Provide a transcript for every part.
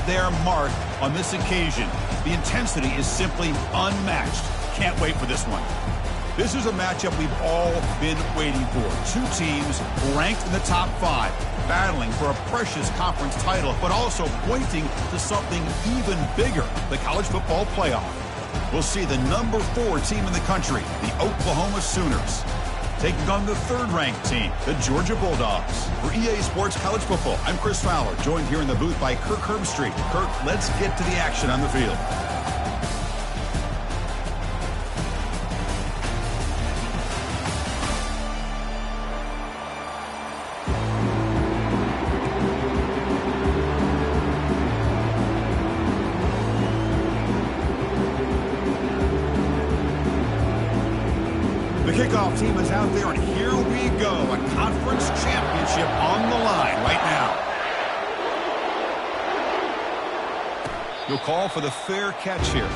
their mark on this occasion. The intensity is simply unmatched. Can't wait for this one. This is a matchup we've all been waiting for. Two teams ranked in the top 5, battling for a precious conference title, but also pointing to something even bigger, the college football playoff. We'll see the number 4 team in the country, the Oklahoma Sooners, taking on the 3rd-ranked team, the Georgia Bulldogs. For EA Sports College Football, I'm Chris Fowler, joined here in the booth by Kirk Herbstreit. Kirk, let's get to the action on the field. Kickoff team is out there, and here we go. A conference championship on the line right now. You'll call for the fair catch here.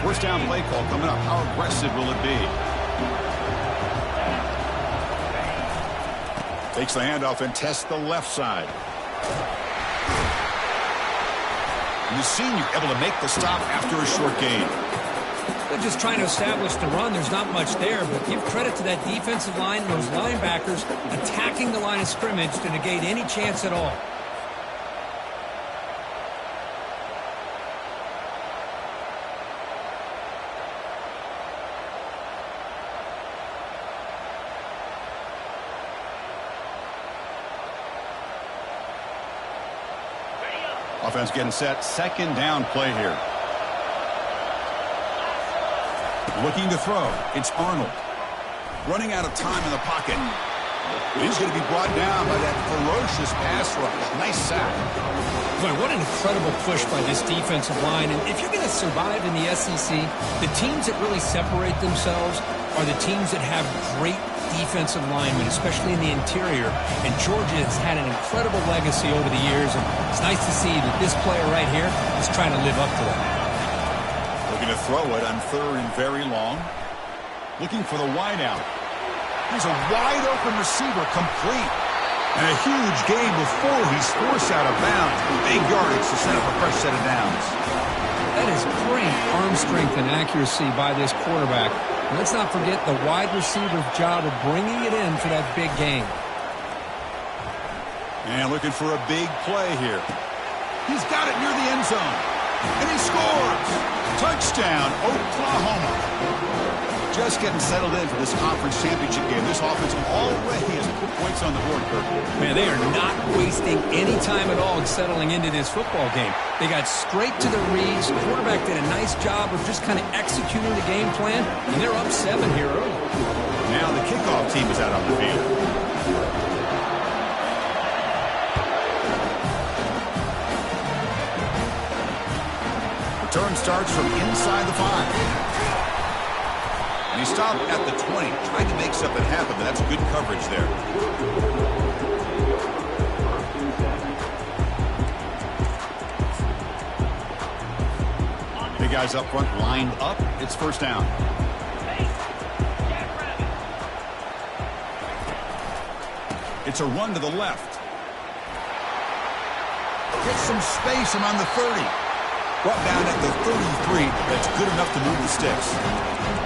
First down play call coming up. How aggressive will it be? Takes the handoff and tests the left side. And the senior able to make the stop after a short gain. They're just trying to establish the run. There's not much there, but give credit to that defensive line and those linebackers attacking the line of scrimmage to negate any chance at all. Offense getting set. Second down play here. Looking to throw. It's Arnold. Running out of time in the pocket. He's going to be brought down by that ferocious pass rush. Nice sack. Boy, what an incredible push by this defensive line. And if you're going to survive in the SEC, the teams that really separate themselves are the teams that have great defensive linemen, especially in the interior. And Georgia has had an incredible legacy over the years, and it's nice to see that this player right here is trying to live up to that. Looking to throw it on 3rd and very long. Looking for the wide out. Here's a wide open receiver, complete. And a huge gain before he's forced out of bounds. Big yardage to set up a fresh set of downs. That is great arm strength and accuracy by this quarterback. And let's not forget the wide receiver's job of bringing it in for that big gain. And looking for a big play here. He's got it near the end zone. And he scores. Touchdown, Oklahoma. Just getting settled in for this conference championship game. This offense already has put points on the board, Kirk. Man, they are not wasting any time at all in settling into this football game. They got straight to the reads. The quarterback did a nice job of just kind of executing the game plan, and they're up 7 here early. Now the kickoff team is out on the field. Return starts from inside the 5. And he stopped at the 20, trying to make something happen, but that's good coverage there. Big guys up front lined up. It's first down. It's a run to the left. Gets some space around the 30. Brought down at the 33. That's good enough to move the sticks.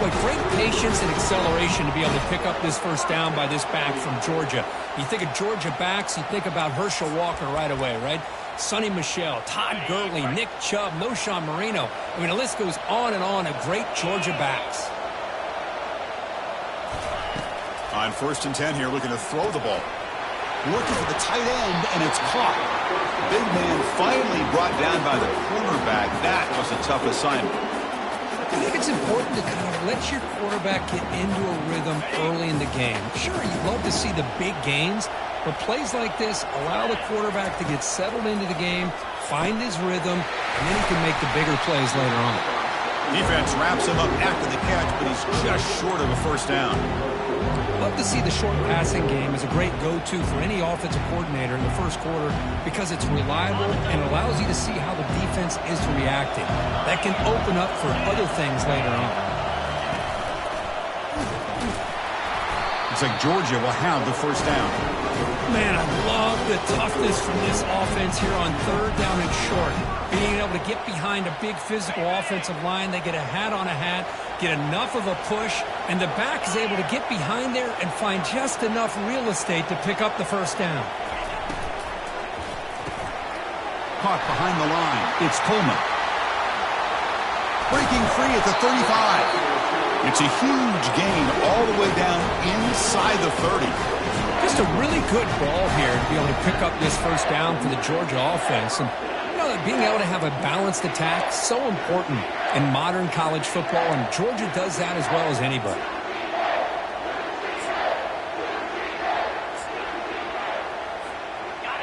Boy, great patience and acceleration to be able to pick up this first down by this back from Georgia. You think of Georgia backs, you think about Herschel Walker right away, right? Sonny Michel, Todd Gurley, Nick Chubb, Knowshon Moreno. I mean, the list goes on and on of great Georgia backs. On 1st and 10 here, looking to throw the ball. Looking for the tight end, and it's caught. Big man finally brought down by the cornerback. That was a tough assignment. I think it's important to kind of let your quarterback get into a rhythm early in the game. Sure, you'd love to see the big gains, but plays like this allow the quarterback to get settled into the game, find his rhythm, and then he can make the bigger plays later on. Defense wraps him up after the catch, but he's just short of a first down. Well, love to see the short passing game as a great go-to for any offensive coordinator in the first quarter because it's reliable and allows you to see how the defense is reacting. That can open up for other things later on. Looks like Georgia will have the first down. Man, I love the toughness from this offense here on third down and short. Being able to get behind a big physical offensive line, they get a hat on a hat, get enough of a push, and the back is able to get behind there and find just enough real estate to pick up the first down. Caught behind the line. It's Coleman. Breaking free at the 35. It's a huge gain all the way down inside the 30. Just a really good ball here to be able to pick up this first down for the Georgia offense. And you know, being able to have a balanced attack is so important in modern college football, and Georgia does that as well as anybody.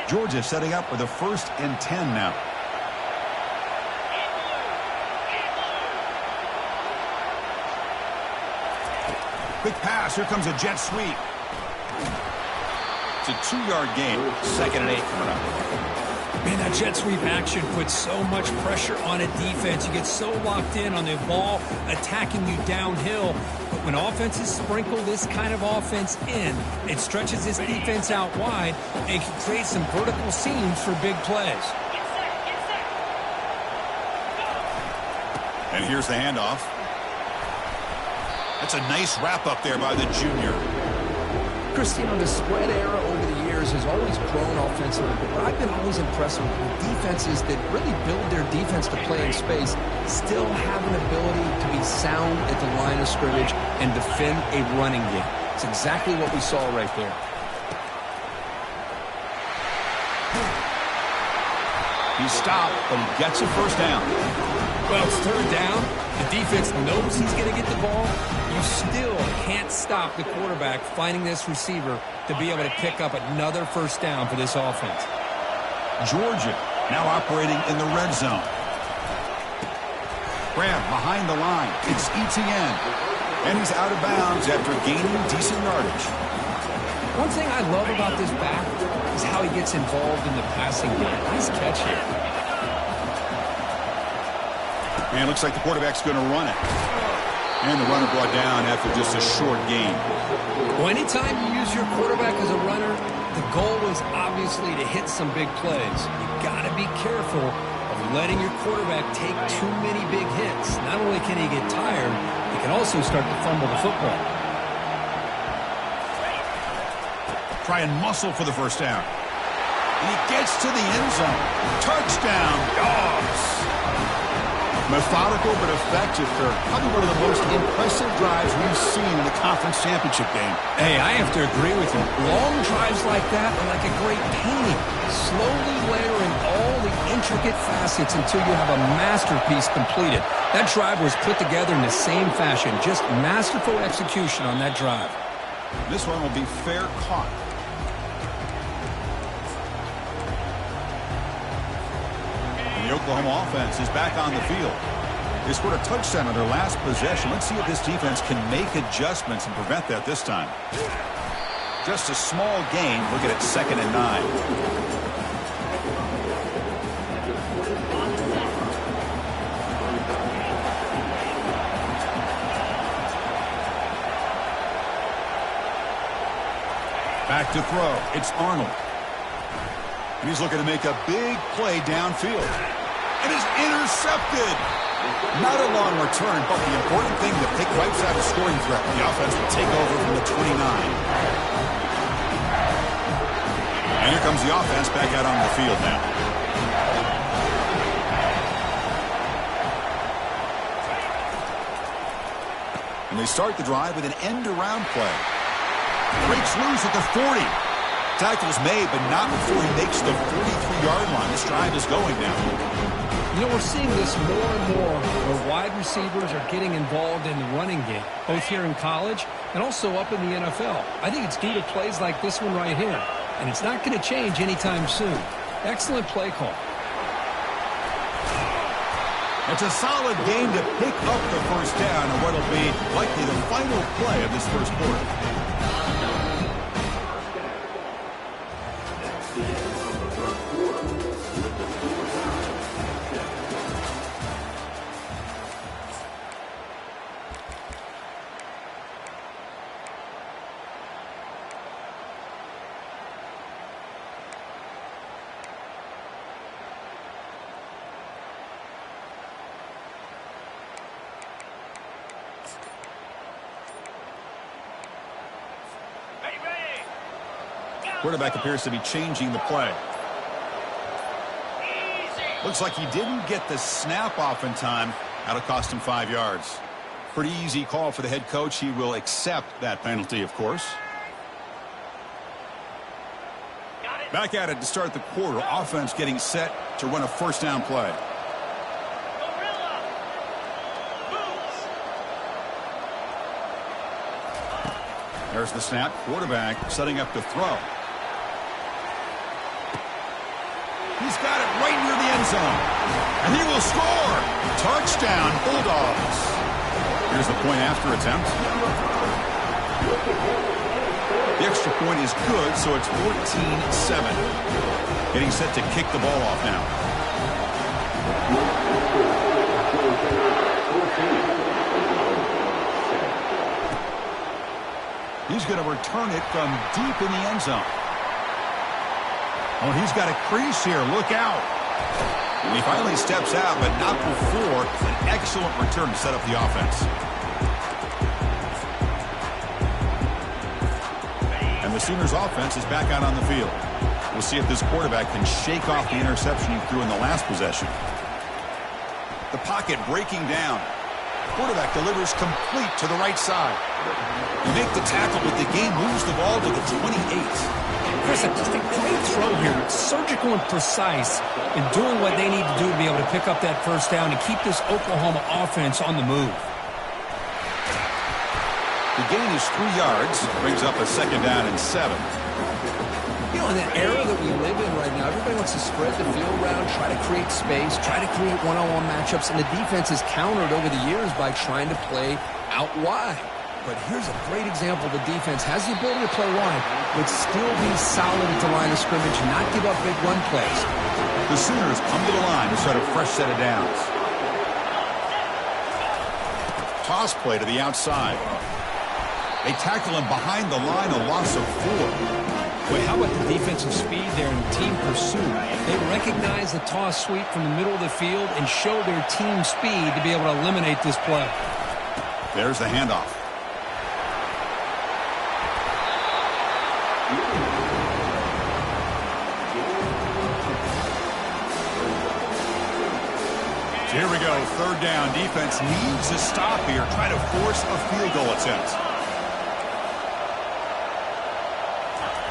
Georgia setting up with a 1st and 10 now. Quick pass. Here comes a jet sweep. It's a 2-yard gain. 2nd and 8 coming up. Man, that jet sweep action puts so much pressure on a defense. You get so locked in on the ball attacking you downhill. But when offenses sprinkle this kind of offense in, it stretches this defense out wide and can create some vertical seams for big plays. And here's the handoff. That's a nice wrap-up there by the junior. Christine, the spread era over the years has always grown offensively, but I've been always impressed with defenses that really build their defense to play in space, still have an ability to be sound at the line of scrimmage and defend a running game. It's exactly what we saw right there. He stopped, but he gets a first down. Well, it's third down. The defense knows he's going to get the ball. You still can't stop the quarterback finding this receiver to be able to pick up another first down for this offense. Georgia now operating in the red zone. Grab behind the line. It's Etienne. And he's out of bounds after gaining decent yardage. One thing I love about this back is how he gets involved in the passing game. Nice catch here. And it looks like the quarterback's going to run it. And the runner brought down after just a short gain. Well, anytime you use your quarterback as a runner, the goal is obviously to hit some big plays. You've got to be careful of letting your quarterback take too many big hits. Not only can he get tired, he can also start to fumble the football. Try and muscle for the first down. And he gets to the end zone. Touchdown, Dogs. Methodical but effective, Kirk. Probably one of the most impressive drives we've seen in the conference championship game. Hey, I have to agree with you. Long drives like that are like a great painting. Slowly layering all the intricate facets until you have a masterpiece completed. That drive was put together in the same fashion. Just masterful execution on that drive. This one will be fair caught. The Oklahoma offense is back on the field. They scored a touchdown on their last possession. Let's see if this defense can make adjustments and prevent that this time. Just a small gain. Look at it, 2nd and 9. Back to throw. It's Arnold. And he's looking to make a big play downfield. It is intercepted. Not a long return, but the important thing, the pick right side of scoring threat. The offense will take over from the 29. And here comes the offense back out on the field now. And they start the drive with an end-around play. Breaks loose at the 40. Tackle's made, but not before he makes the 43-yard line. This drive is going now. You know, we're seeing this more and more where wide receivers are getting involved in the running game, both here in college and also up in the NFL. I think it's due to plays like this one right here, and it's not going to change anytime soon. Excellent play call. It's a solid game to pick up the first down, and what will be likely the final play of this first quarter. Quarterback appears to be changing the play. Looks like he didn't get the snap off in time. That'll cost him 5 yards. Pretty easy call for the head coach. He will accept that penalty, of course. Back at it to start the quarter. Offense getting set to run a first down play. There's the snap. Quarterback setting up to throw. He's got it right near the end zone. And he will score. Touchdown, Bulldogs. Here's the point after attempt. The extra point is good, so it's 14-7. Getting set to kick the ball off now. He's going to return it from deep in the end zone. Oh, he's got a crease here. Look out. And he finally steps out, but not before an excellent return to set up the offense. And the Sooners offense is back out on the field. We'll see if this quarterback can shake off the interception he threw in the last possession. The pocket breaking down. Quarterback delivers complete to the right side. You make the tackle, but the game moves the ball to the 28. Chris, just a great throw here. It's surgical and precise in doing what they need to do to be able to pick up that first down and keep this Oklahoma offense on the move. The gain is 3 yards. Brings up a second down and 7. You know, in the era that we live in right now, everybody wants to spread the field around, try to create space, try to create one-on-one matchups, and the defense has countered over the years by trying to play out wide. But here's a great example. The defense has the ability to play wide, but still be solid at the line of scrimmage, not give up big run plays. The Sooners come to the line to start a fresh set of downs. Toss play to the outside. They tackle him behind the line, a loss of 4. Boy, how about the defensive speed there in team pursuit? They recognize the toss sweep from the middle of the field and show their team speed to be able to eliminate this play. There's the handoff. Here we go, third down. Defense needs to stop here, try to force a field goal attempt.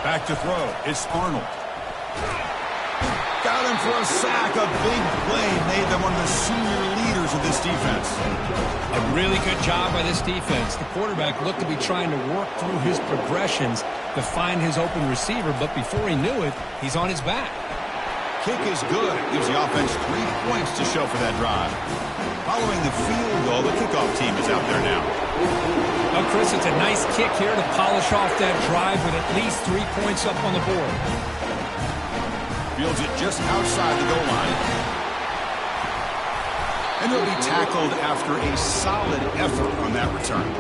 Back to throw. It's Arnold. Got him for a sack. A big play made them one of the senior leaders of this defense. A really good job by this defense. The quarterback looked to be trying to work through his progressions to find his open receiver, but before he knew it, he's on his back. Kick is good. Gives the offense 3 points to show for that drive. Following the field goal, the kickoff team is out there now. Oh, Chris, it's a nice kick here to polish off that drive with at least 3 points up on the board. Fields it just outside the goal line. And he'll be tackled after a solid effort on that return.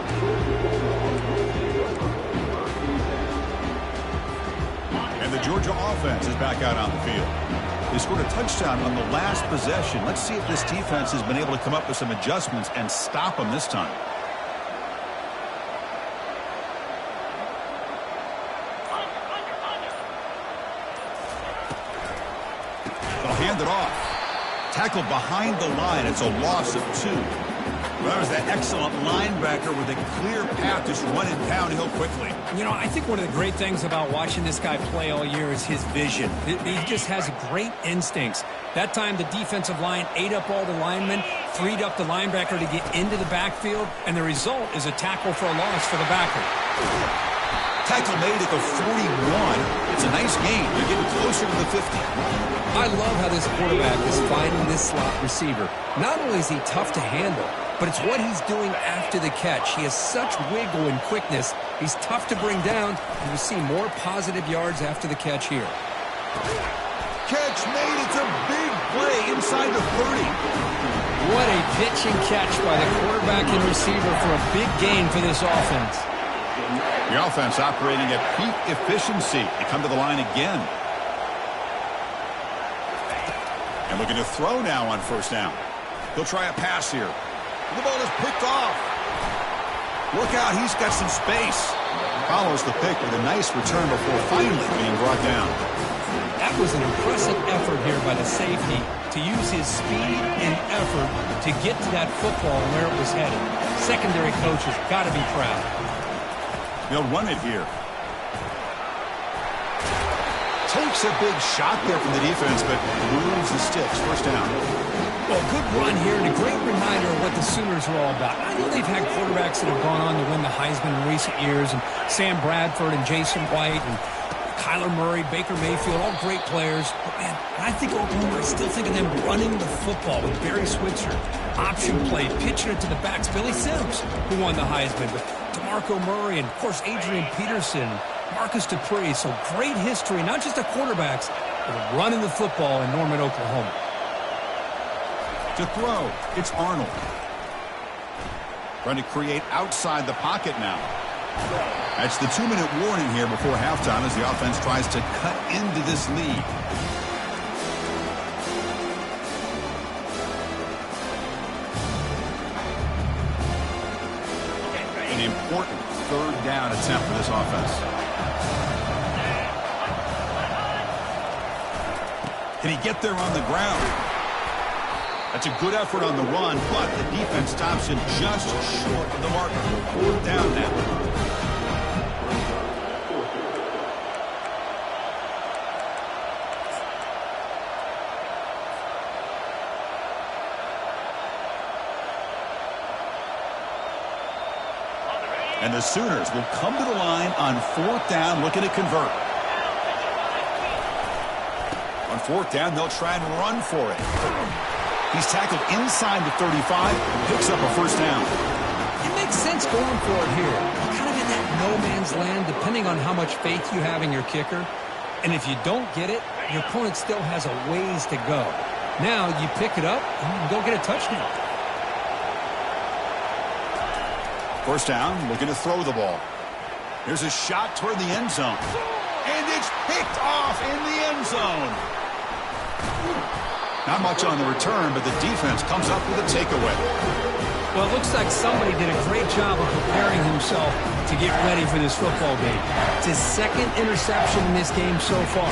And the Georgia offense is back out on the field. They scored a touchdown on the last possession. Let's see if this defense has been able to come up with some adjustments and stop them this time. They'll hand it off. Tackled behind the line. It's a loss of 2. Well, there's that excellent linebacker with a clear path just running downhill quickly. You know, I think one of the great things about watching this guy play all year is his vision. He just has great instincts. That time, the defensive line ate up all the linemen, freed up the linebacker to get into the backfield, and the result is a tackle for a loss for the backer. Tackle made at the 41. It's a nice gain. They're getting closer to the 50. I love how this quarterback is finding this slot receiver. Not only is he tough to handle, but it's what he's doing after the catch. He has such wiggle and quickness. He's tough to bring down, and you see more positive yards after the catch here. Catch made. It's a big play inside the 30. What a pitch and catch by the quarterback and receiver for a big gain for this offense. The offense operating at peak efficiency. They come to the line again. And looking to throw now on first down. He'll try a pass here. The ball is picked off. Look out, he's got some space. Follows the pick with a nice return before finally being brought down. That was an impressive effort here by the safety to use his speed and effort to get to that football where it was headed. Secondary coaches got to be proud. They'll run it here. Takes a big shot there from the defense, but moves the sticks. First down. Well, good run here and a great reminder of what the Sooners are all about. I know they've had quarterbacks that have gone on to win the Heisman in recent years, and Sam Bradford and Jason White and Kyler Murray, Baker Mayfield, all great players. But, man, I think Oklahoma, I still think of them running the football with Barry Switzer. Option play, pitching it to the backs. Billy Sims, who won the Heisman, but DeMarco Murray and, of course, Adrian Peterson, Marcus Dupree. So great history, not just of quarterbacks, but of running the football in Norman, Oklahoma. To throw, it's Arnold. Trying to create outside the pocket now. That's the 2-minute warning here before halftime as the offense tries to cut into this lead. An important third down attempt for this offense. Can he get there on the ground? That's a good effort on the run, but the defense stops him just short of the marker. Fourth down now. And the Sooners will come to the line on fourth down, looking to convert. On fourth down, they'll try and run for it. He's tackled inside the 35, picks up a first down. It makes sense going for it here. You're kind of in that no man's land, depending on how much faith you have in your kicker. And if you don't get it, your opponent still has a ways to go. Now you pick it up and you can go get a touchdown. First down, looking to throw the ball. Here's a shot toward the end zone. And it's picked off in the end zone. Not much on the return, but the defense comes up with a takeaway. Well, it looks like somebody did a great job of preparing himself to get ready for this football game. It's his second interception in this game so far.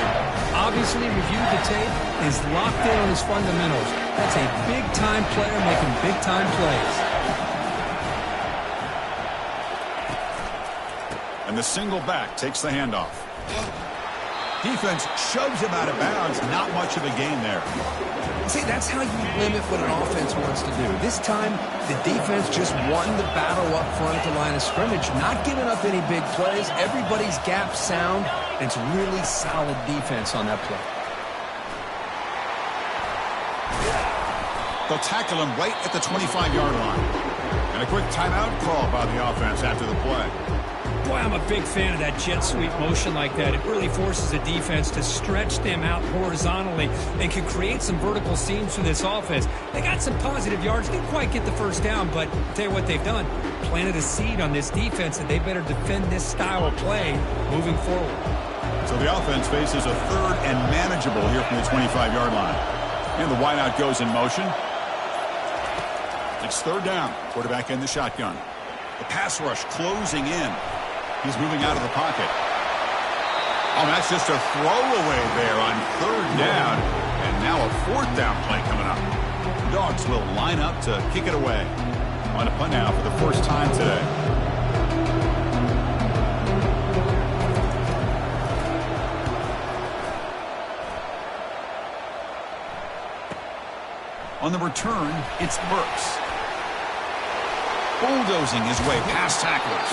Obviously reviewed the tape, is locked in on his fundamentals. That's a big-time player making big-time plays. And the single back takes the handoff. Defense shoves him out of bounds. Not much of a gain there. See, that's how you limit what an offense wants to do. This time, the defense just won the battle up front at the line of scrimmage, not giving up any big plays. Everybody's gap sound, and it's really solid defense on that play. They'll tackle him right at the 25-yard line. And a quick timeout call by the offense after the play. Boy, I'm a big fan of that jet sweep motion like that. It really forces the defense to stretch them out horizontally and can create some vertical seams for this offense. They got some positive yards. Didn't quite get the first down, but I'll tell you what they've done. Planted a seed on this defense, and they better defend this style of play moving forward. So the offense faces a third and manageable here from the 25-yard line. And the wideout goes in motion. It's third down. Quarterback in the shotgun. The pass rush closing in. He's moving out of the pocket. Oh, that's just a throwaway there on third down. And now a fourth down play coming up. The Dogs will line up to kick it away. On a punt now for the first time today. On the return, it's Burks. Bulldozing his way past tacklers.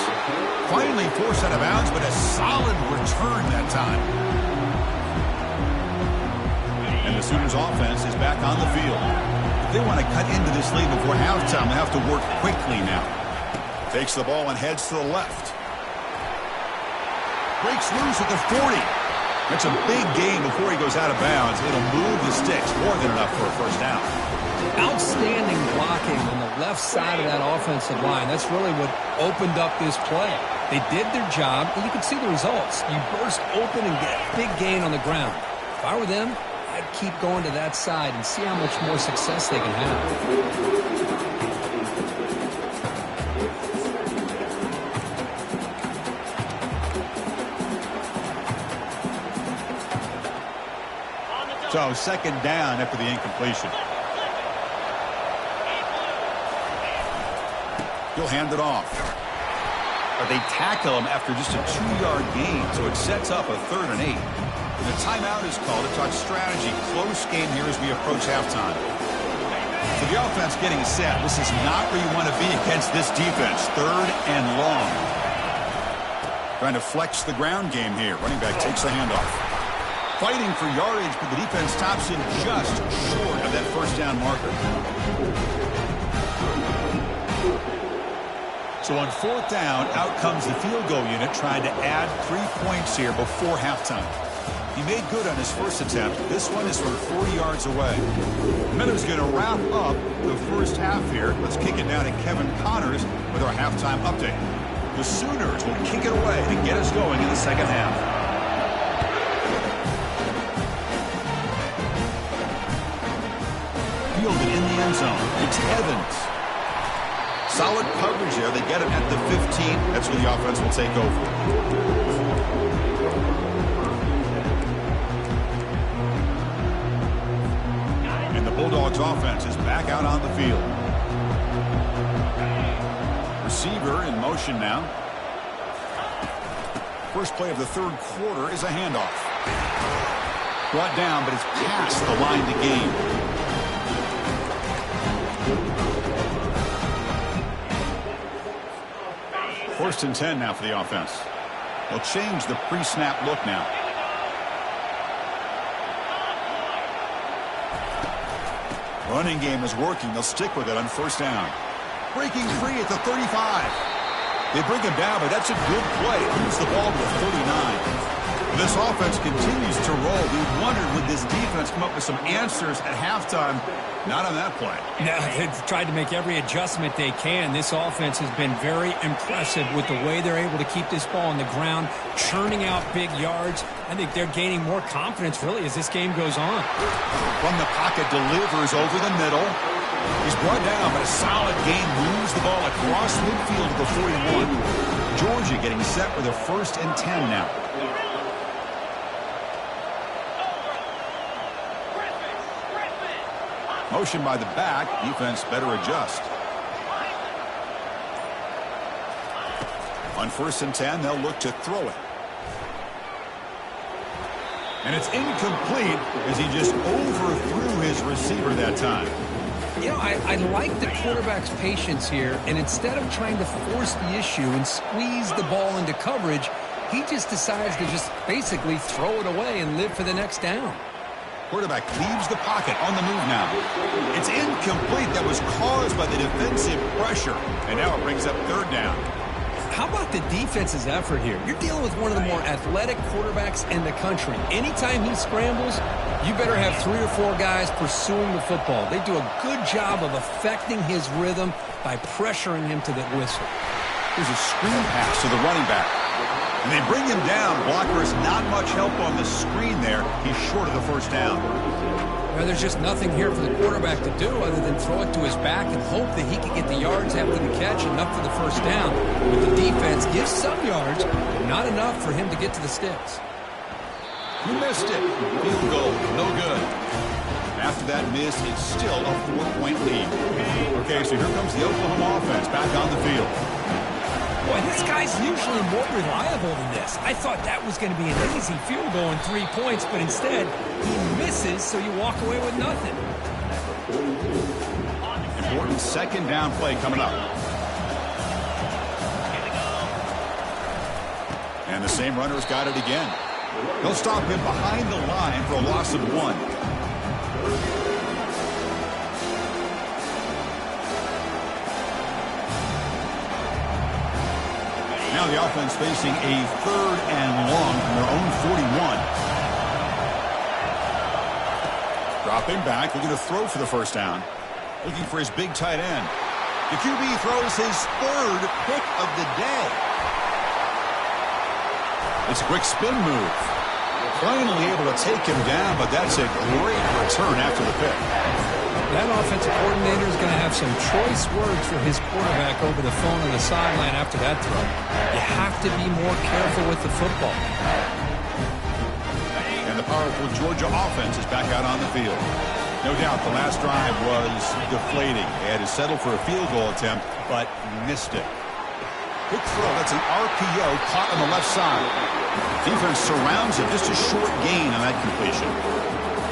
Finally forced out of bounds, but a solid return that time. And the Sooners offense is back on the field. If they want to cut into this lead before halftime, they have to work quickly now. Takes the ball and heads to the left. Breaks loose at the 40. That's a big gain before he goes out of bounds. It'll move the sticks, more than enough for a first down. Outstanding blocking on the left side of that offensive line. That's really what opened up this play. They did their job, and you can see the results. You burst open and get a big gain on the ground. If I were them, I'd keep going to that side and see how much more success they can have. So second down after the incompletion. He'll hand it off. But they tackle him after just a 2-yard gain, so it sets up a 3rd and 8. And the timeout is called to talk strategy. Close game here as we approach halftime. So the offense getting set. This is not where you want to be against this defense. 3rd and long. Trying to flex the ground game here. Running back takes the handoff. Fighting for yardage, but the defense stops him just short of that first down marker. So on 4th down, out comes the field goal unit trying to add 3 points here before halftime. He made good on his first attempt. This one is from 40 yards away. Miller's going to wrap up the first half here. Let's kick it down to Kevin Connors with our halftime update. The Sooners will kick it away to get us going in the second half. Fielded in the end zone. It's Evans. Solid coverage there. They get him at the 15. That's where the offense will take over. And the Bulldogs offense is back out on the field. Receiver in motion now. First play of the 3rd quarter is a handoff. Brought down, but it's past the line to gain. 1st and 10 now for the offense. They'll change the pre-snap look now. Running game is working. They'll stick with it on 1st down. Breaking free at the 35. They bring him down, but that's a good play. Moves the ball to the 39. This offense continues to roll. We wondered, would this defense come up with some answers at halftime? Not on that play. No, they've tried to make every adjustment they can. This offense has been very impressive with the way they're able to keep this ball on the ground, churning out big yards. I think they're gaining more confidence, really, as this game goes on. From the pocket, delivers over the middle. He's brought down, but a solid gain moves the ball across midfield to the 41. Georgia getting set with a 1st and 10 now. Motion by the back. Defense better adjust. On 1st and 10, they'll look to throw it. And it's incomplete as he just overthrew his receiver that time. You know, I like the quarterback's patience here, and instead of trying to force the issue and squeeze the ball into coverage, he just decides to just basically throw it away and live for the next down. Quarterback leaves the pocket on the move now. It's incomplete. That was caused by the defensive pressure. And now it brings up 3rd down. How about the defense's effort here? You're dealing with one of the more athletic quarterbacks in the country. Anytime he scrambles, you better have 3 or 4 guys pursuing the football. They do a good job of affecting his rhythm by pressuring him to the whistle. Here's a screen pass to the running back. And they bring him down. Blockers not much help on the screen there. He's short of the 1st down. Well, there's just nothing here for the quarterback to do other than throw it to his back and hope that he can get the yards after the catch, enough for the 1st down. But the defense gives some yards, but not enough for him to get to the sticks. He missed it. Field goal, no good. After that miss, it's still a 4-point lead. Okay, so here comes the Oklahoma offense back on the field. Boy, this guy's usually more reliable than this. I thought that was going to be an easy field goal and 3 points, but instead, he misses, so you walk away with nothing. Important 2nd down play coming up. And the same runner's got it again. They'll stop him behind the line for a loss of 1. Now the offense facing a 3rd and long from their own 41. Dropping back, looking to throw for the 1st down. Looking for his big tight end. The QB throws his 3rd pick of the day. It's a quick spin move. Finally able to take him down, but that's a great return after the pick. That offensive coordinator is going to have some choice words for his quarterback over the phone on the sideline after that throw. You have to be more careful with the football. And the powerful Georgia offense is back out on the field. No doubt the last drive was deflating. They had to settle for a field goal attempt, but missed it. Quick throw. That's an RPO caught on the left side. Defense surrounds him. Just a short gain on that completion.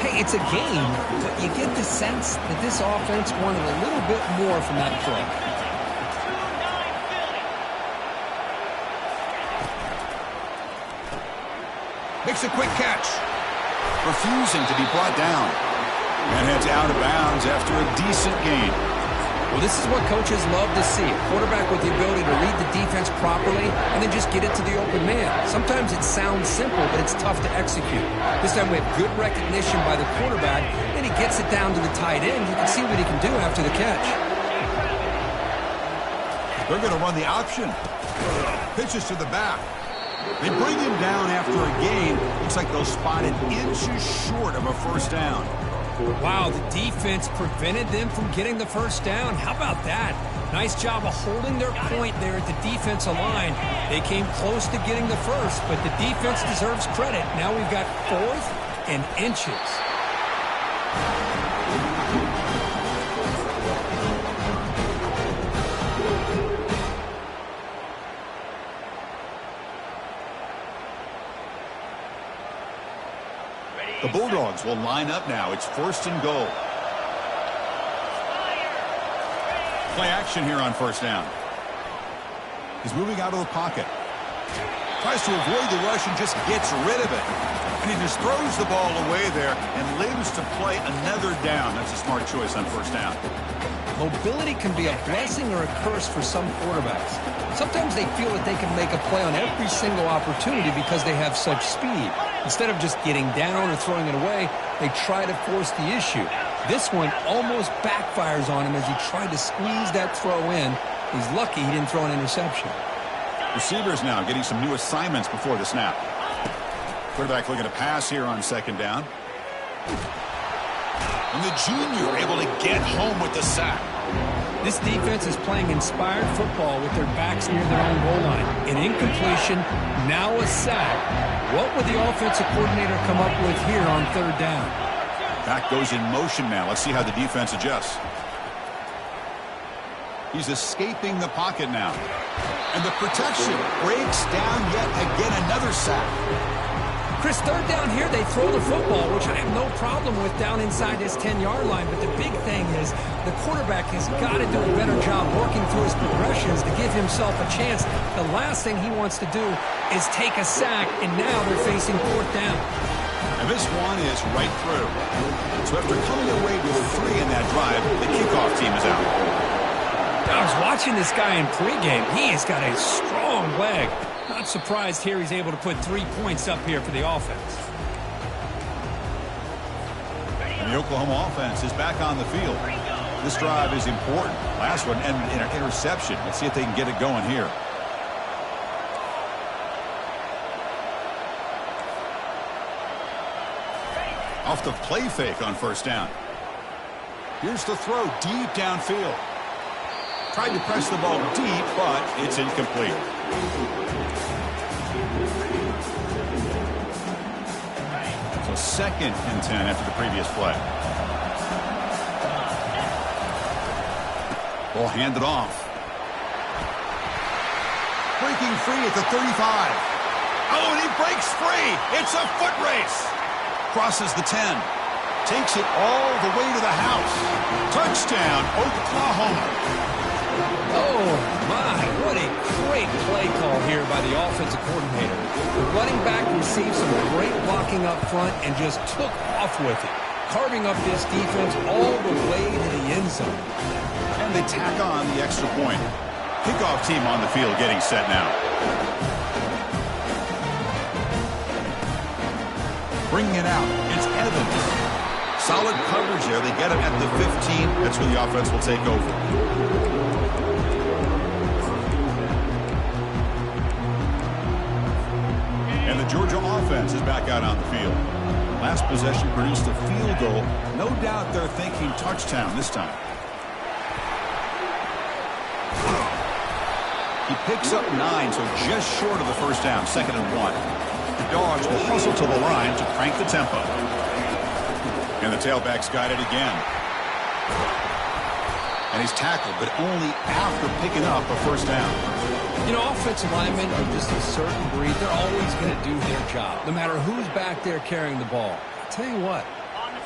Hey, it's a game, but you get the sense that this offense wanted a little bit more from that play. Makes a quick catch. Refusing to be brought down. And heads out of bounds after a decent gain. Well, this is what coaches love to see. A quarterback with the ability to read the defense properly and then just get it to the open man. Sometimes it sounds simple, but it's tough to execute. This time we have good recognition by the quarterback, and he gets it down to the tight end. You can see what he can do after the catch. They're going to run the option. Pitches to the back. They bring him down after a gain. Looks like they'll spot it inches short of a first down. Wow, the defense prevented them from getting the first down. How about that? Nice job of holding their point there at the defensive line. They came close to getting the first, but the defense deserves credit. Now we've got 4th and inches. The Bulldogs will line up now. It's 1st and goal. Play action here on first down. He's moving out of the pocket. Tries to avoid the rush and just gets rid of it. And he just throws the ball away there and lives to play another down. That's a smart choice on first down. Mobility can be a blessing or a curse for some quarterbacks. Sometimes they feel that they can make a play on every single opportunity because they have such speed. Instead of just getting down or throwing it away, they try to force the issue. This one almost backfires on him as he tried to squeeze that throw in. He's lucky he didn't throw an interception. Receivers now getting some new assignments before the snap. Quarterback looking to pass here on second down. And the junior able to get home with the sack. This defense is playing inspired football with their backs near their own goal line. An incompletion, now a sack. What would the offensive coordinator come up with here on third down? Back goes in motion now. Let's see how the defense adjusts. He's escaping the pocket now. And the protection breaks down yet again, another sack. Chris, third down here, they throw the football, which I have no problem with down inside this 10-yard line. But the big thing is the quarterback has got to do a better job working through his progressions to give himself a chance. The last thing he wants to do is take a sack, and now they're facing 4th down. And this one is right through. So after coming away with 3 in that drive, the kickoff team is out. I was watching this guy in pregame. He has got a strong leg. Not surprised here he's able to put 3 points up here for the offense. And the Oklahoma offense is back on the field. This drive is important. Last one ended in an interception. Let's see if they can get it going here. Off the play fake on first down. Here's the throw deep downfield. Tried to press the ball deep, but it's incomplete. So 2nd and 10 after the previous play. Ball handed off. Breaking free at the 35. Oh, and he breaks free. It's a foot race. Crosses the 10. Takes it all the way to the house. Touchdown, Oklahoma. Oh, my, what a great play call here by the offensive coordinator. The running back received some great blocking up front and just took off with it, carving up this defense all the way to the end zone. And they tack on the extra point. Kickoff team on the field getting set now. Bringing it out, it's Evans. Solid coverage there. They get him at the 15. That's where the offense will take over. And the Georgia offense is back out on the field. Last possession produced a field goal. No doubt they're thinking touchdown this time. He picks up 9, so just short of the first down, 2nd and 1. The Dogs will hustle to the line to crank the tempo. And the tailback's got it again. And he's tackled, but only after picking up a first down. You know, offensive linemen are just a certain breed. They're always going to do their job, no matter who's back there carrying the ball. I'll tell you what,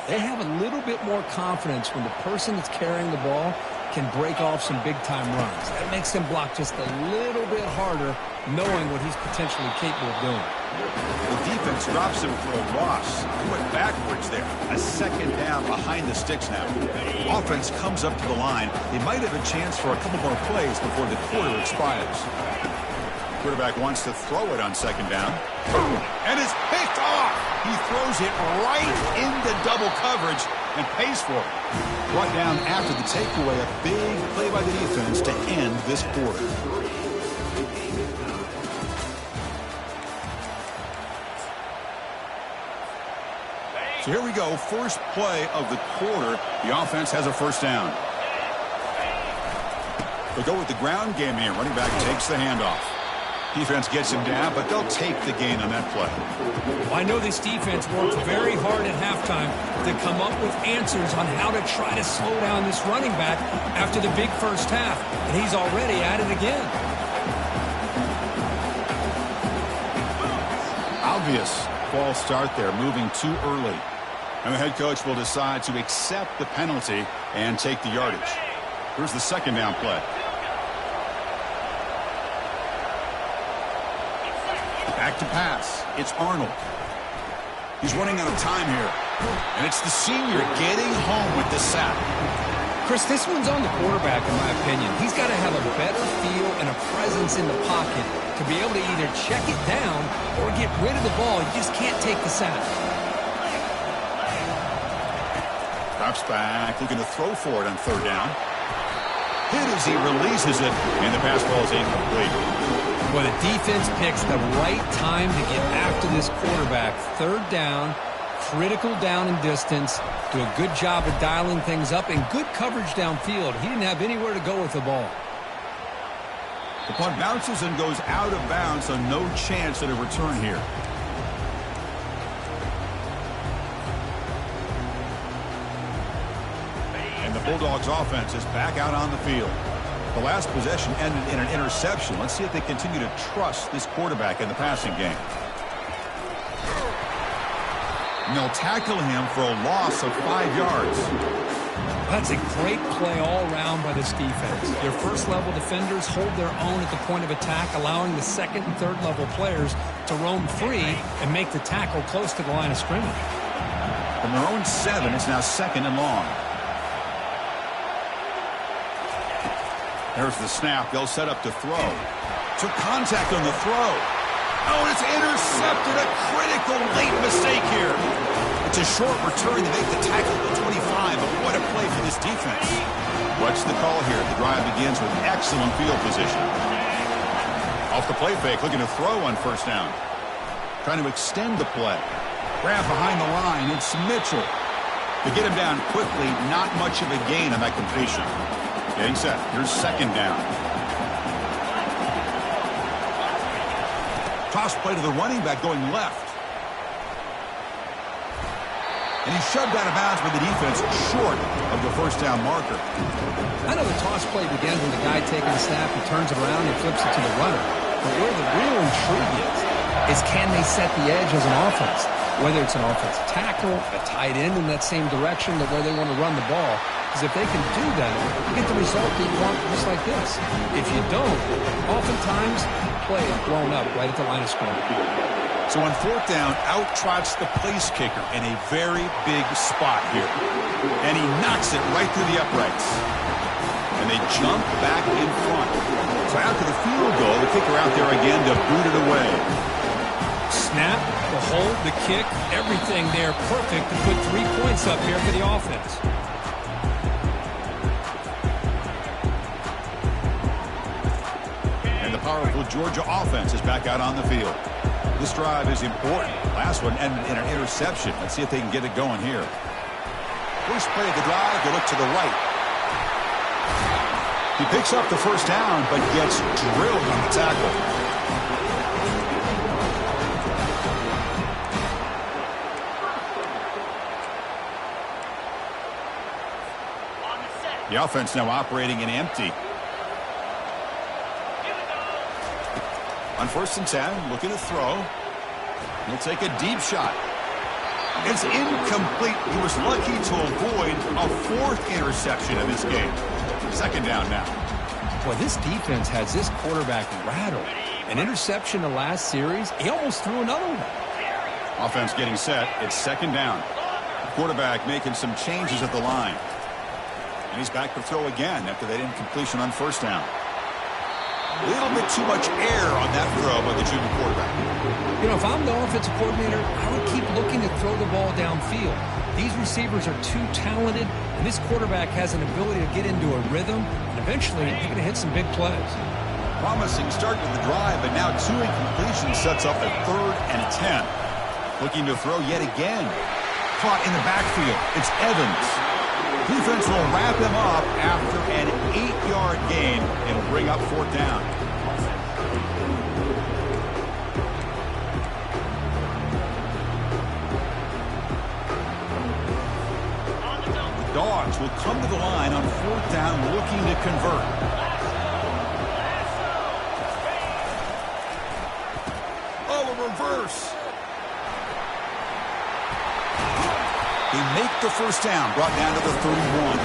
they have a little bit more confidence when the person that's carrying the ball can break off some big-time runs. That makes them block just a little bit harder, knowing what he's potentially capable of doing. The defense drops him for a loss. He went backwards there. A second down behind the sticks now. Offense comes up to the line. They might have a chance for a couple more plays before the quarter expires. Quarterback wants to throw it on second down. And it's picked off. He throws it right into double coverage and pays for it. Brought down after the takeaway. A big play by the defense to end this quarter. So here we go, first play of the quarter. The offense has a first down. They'll go with the ground game here. Running back takes the handoff. Defense gets him down, but they'll take the gain on that play. Well, I know this defense worked very hard at halftime to come up with answers on how to try to slow down this running back after the big first half, and he's already at it again. Obvious false start there, moving too early. And the head coach will decide to accept the penalty and take the yardage. Here's the second down play. Back to pass. It's Arnold. He's running out of time here. And it's the senior getting home with the sack. Chris, this one's on the quarterback, in my opinion. He's got to have a better feel and a presence in the pocket to be able to either check it down or get rid of the ball. You just can't take the sack. Drops back, looking to throw for it on third down. Hit as he releases it, and the pass ball is incomplete. Well, the defense picks the right time to get after this quarterback. Third down, critical down and distance. Do a good job of dialing things up and good coverage downfield. He didn't have anywhere to go with the ball. The punt bounces and goes out of bounds, so no chance at a return here. And the Bulldogs offense is back out on the field. The last possession ended in an interception. Let's see if they continue to trust this quarterback in the passing game. And they'll tackle him for a loss of 5 yards. That's a great play all around by this defense. Their first-level defenders hold their own at the point of attack, allowing the second and third-level players to roam free and make the tackle close to the line of scrimmage. From their own 7, it's now second and long. There's the snap. They'll set up to throw. Took contact on the throw. Oh, it's intercepted. A critical late mistake here. It's a short return to make the tackle at the 25, but what a play for this defense. What's the call here? The drive begins with excellent field position. Off the play fake, looking to throw on first down. Trying to extend the play. Grab behind the line. It's Mitchell. To get him down quickly, not much of a gain on that completion. Getting set. Here's second down. Toss play to the running back going left. And he's shoved out of bounds by the defense short of the first down marker. I know the toss play begins when the guy taking the snap, he turns it around and flips it to the runner. But where the real intrigue is can they set the edge as an offense? Whether it's an offensive tackle, a tight end in that same direction that where they want to run the ball. Because if they can do that, you get the result that you want just like this. If you don't, oftentimes play is blown up right at the line of scrimmage. So on fourth down, out trots the place kicker in a very big spot here. And he knocks it right through the uprights. And they jump back in front. So after the field goal, the kicker out there again to boot it away. Snap, the hold, the kick, everything there perfect to put 3 points up here for the offense. And the powerful Georgia offense is back out on the field. This drive is important. Last one ended in an interception. Let's see if they can get it going here. First play of the drive, they look to the right. He picks up the first down, but gets drilled on the tackle. The offense now operating in empty. On 1st and 10, looking to throw. He'll take a deep shot. It's incomplete. He was lucky to avoid a 4th interception of this game. 2nd down now. Well, this defense has this quarterback rattled. An interception the last series, he almost threw another one. Offense getting set. It's 2nd down. Quarterback making some changes at the line. And he's back to throw again after that incompletion on 1st down. A little bit too much air on that throw by the junior quarterback. You know, if I'm the offensive coordinator, I would keep looking to throw the ball downfield. These receivers are too talented, and this quarterback has an ability to get into a rhythm, and eventually you're going to hit some big plays. Promising start to the drive, but now 2 incompletions sets up a 3rd and 10. Looking to throw yet again. Caught in the backfield. It's Evans. Defense will wrap him up after an 8-yard gain. It'll bring up 4th down. The Dogs will come to the line on 4th down, looking to convert. Oh, a reverse. They make the 1st down, brought down to the 31.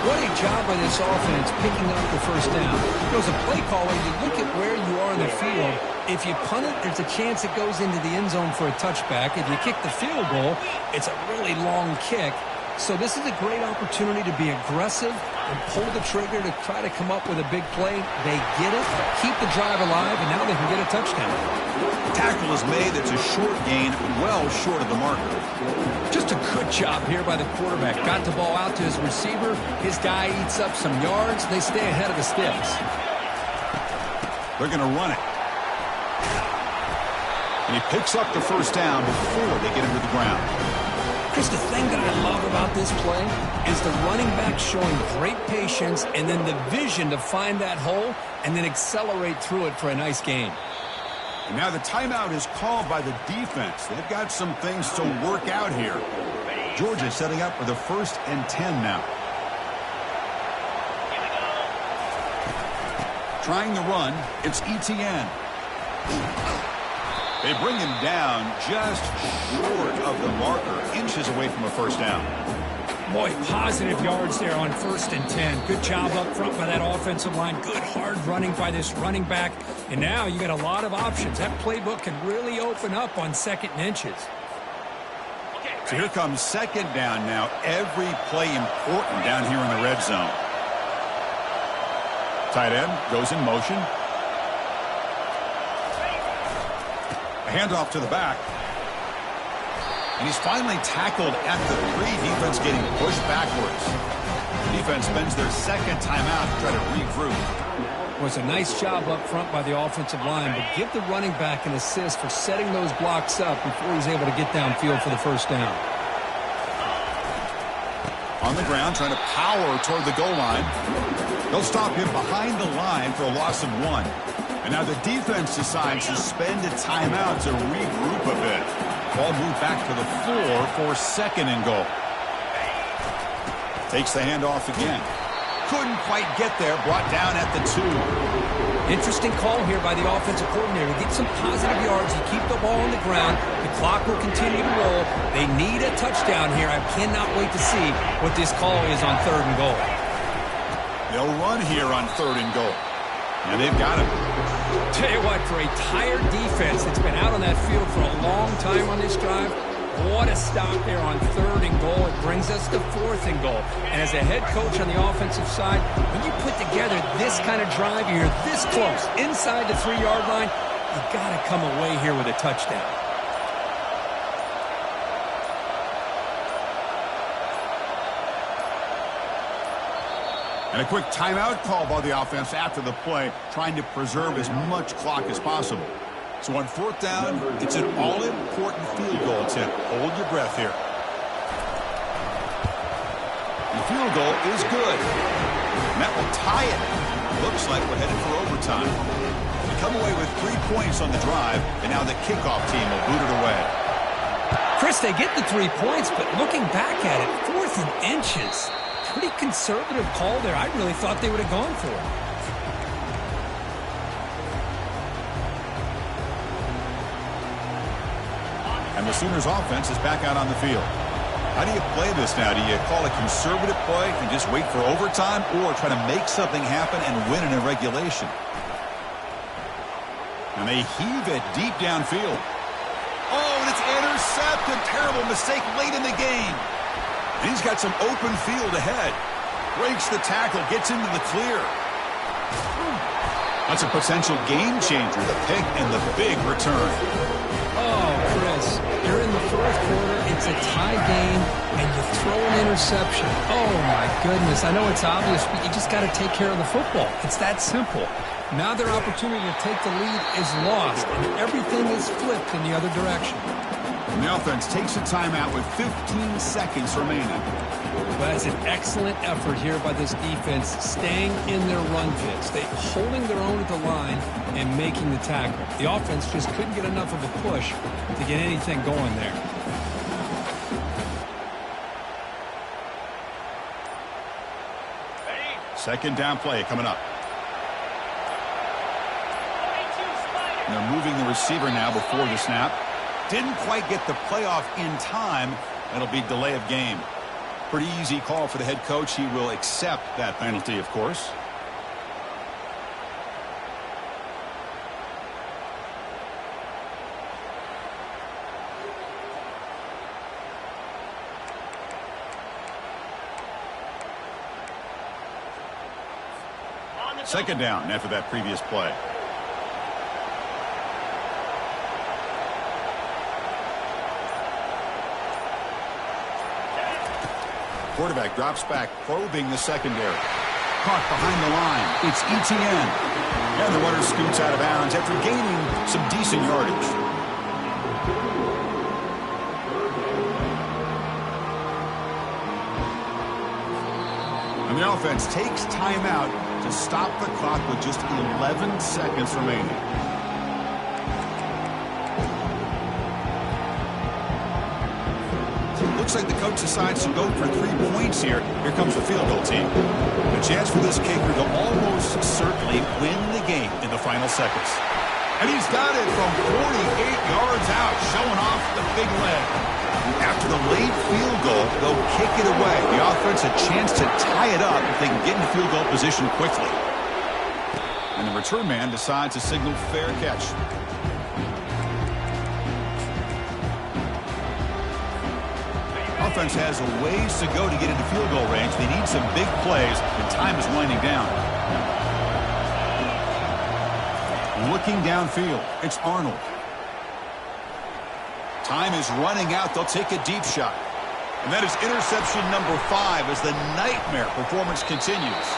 What a job by this offense picking up the 1st down. As a play caller, you look at where you are in the field. If you punt it, there's a chance it goes into the end zone for a touchback. If you kick the field goal, it's a really long kick. So this is a great opportunity to be aggressive and pull the trigger to try to come up with a big play. They get it, keep the drive alive, and now they can get a touchdown. Tackle is made. It's a short gain, well short of the marker. Just a good job here by the quarterback. Got the ball out to his receiver. His guy eats up some yards. They stay ahead of the sticks. They're going to run it. And he picks up the 1st down before they get him to the ground. Chris, the thing that I love about this play is the running back showing great patience and then the vision to find that hole and then accelerate through it for a nice gain. And now the timeout is called by the defense. They've got some things to work out here. Georgia setting up for the 1st and 10 now. Trying to run, it's Etienne. They bring him down just short of the marker, inches away from a 1st down. Boy, positive yards there on 1st and 10. Good job up front by that offensive line. Good hard running by this running back. And now you got a lot of options. That playbook can really open up on 2nd and inches. So here comes 2nd down now. Every play important down here in the red zone. Tight end goes in motion. A handoff to the back. And he's finally tackled at the 3. Defense getting pushed backwards. Defense spends their 2nd timeout to try to regroup. Was a nice job up front by the offensive line, but give the running back an assist for setting those blocks up before he's able to get downfield for the 1st down. On the ground, trying to power toward the goal line. They'll stop him behind the line for a loss of 1. And now the defense decides to spend a timeout to regroup a bit. Ball moved back to the floor for 2nd and goal. Takes the handoff again. Couldn't quite get there. Brought down at the 2. Interesting call here by the offensive coordinator. Get some positive yards. You keep the ball on the ground. The clock will continue to roll. They need a touchdown here. I cannot wait to see what this call is on 3rd and goal. They'll run here on 3rd and goal. And they've got him. Tell you what, for a tired defense that's been out on that field for a long time on this drive, what a stop there on 3rd and goal. It brings us to 4th and goal. And as a head coach on the offensive side, when you put together this kind of drive, you're this close, inside the 3-yard line, you got to come away here with a touchdown. And a quick timeout call by the offense after the play, trying to preserve as much clock as possible. So on 4th down, it's an all-important field goal attempt. Hold your breath here. The field goal is good. And that will tie it. Looks like we're headed for overtime. We come away with 3 points on the drive, and now the kickoff team will boot it away. Chris, they get the 3 points, but looking back at it, 4th and inches. pretty conservative call there. I really thought they would have gone for it. And the Sooners offense is back out on the field. How do you play this now? Do you call a conservative play and just wait for overtime, or try to make something happen and win it in regulation? And they heave it deep downfield. Oh, and it's intercepted. Terrible mistake late in the game. And he's got some open field ahead. Breaks the tackle, gets into the clear. That's a potential game changer, the pick and the big return. Oh, Chris, you're in the fourth quarter, it's a tie game, and you throw an interception. Oh, my goodness. I know it's obvious, but you just got to take care of the football. It's that simple. Now their opportunity to take the lead is lost, and everything is flipped in the other direction. And the offense takes a timeout with 15 seconds remaining. Well, that's an excellent effort here by this defense, staying in their run fits. They holding their own at the line and making the tackle. The offense just couldn't get enough of a push to get anything going there. Second down play coming up. And they're moving the receiver now before the snap. Didn't quite get the playoff in time. That'll be delay of game. Pretty easy call for the head coach. He will accept that penalty, of course. Second down after that previous play. Quarterback drops back, probing the secondary. Caught behind the line. It's Etienne. And the runner scoots out of bounds after gaining some decent yardage. And the offense takes timeout to stop the clock with just 11 seconds remaining. Looks like the coach decides to go for 3 points here. Here comes the field goal team. A chance for this kicker to almost certainly win the game in the final seconds. And he's got it from 48 yards out, showing off the big leg. After the late field goal, they'll kick it away. The offense a chance to tie it up if they can get in field goal position quickly. And the return man decides to signal fair catch. Offense has a ways to go to get into field goal range. They need some big plays, and time is winding down. Looking downfield, it's Arnold. Time is running out. They'll take a deep shot. And that is interception number 5 as the nightmare performance continues.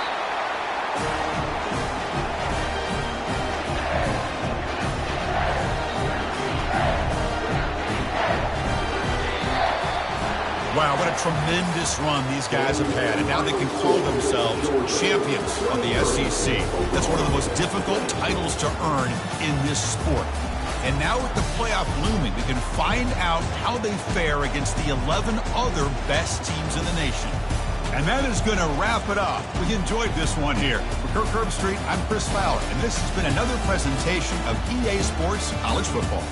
Wow, what a tremendous run these guys have had, and now they can call themselves champions of the SEC. That's one of the most difficult titles to earn in this sport. And now with the playoff looming, we can find out how they fare against the 11 other best teams in the nation. And that is going to wrap it up. We enjoyed this one here. For Kirk Herbstreit, I'm Chris Fowler, and this has been another presentation of EA Sports College Football.